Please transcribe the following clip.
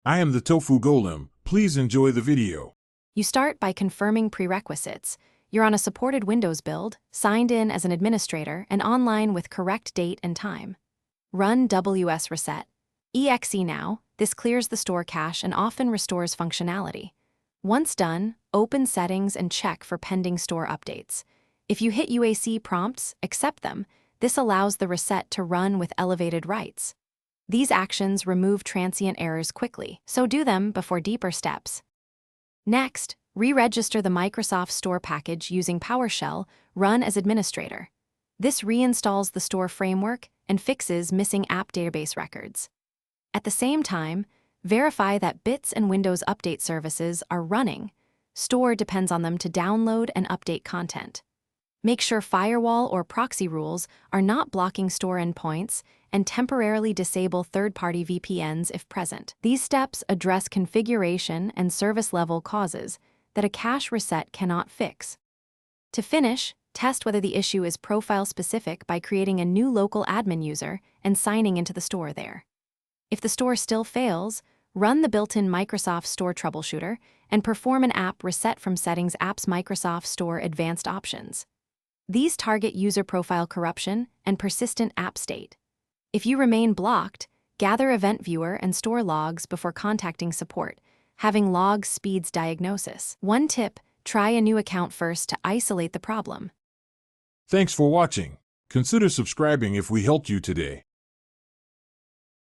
I am the Tofu Golem. Please enjoy the video. You start by confirming prerequisites. You're on a supported Windows build, signed in as an administrator, and online with correct date and time. Run WS Reset. EXE now. This clears the store cache and often restores functionality. Once done, open Settings and check for pending store updates. If you hit UAC prompts, accept them. This allows the reset to run with elevated rights. These actions remove transient errors quickly, so do them before deeper steps. Next, re-register the Microsoft Store package using PowerShell, run as administrator. This reinstalls the store framework and fixes missing app database records. At the same time, verify that Bits and Windows Update services are running. Store depends on them to download and update content. Make sure firewall or proxy rules are not blocking store endpoints, and temporarily disable third-party VPNs if present. These steps address configuration and service-level causes that a cache reset cannot fix. To finish, test whether the issue is profile-specific by creating a new local admin user and signing into the store there. If the store still fails, run the built-in Microsoft Store troubleshooter and perform an app reset from Settings Apps Microsoft Store Advanced Options. These target user profile corruption and persistent app state. If you remain blocked, gather Event Viewer and store logs before contacting support. Having logs speeds diagnosis. One tip: try a new account first to isolate the problem. Thanks for watching. Consider subscribing if we helped you today.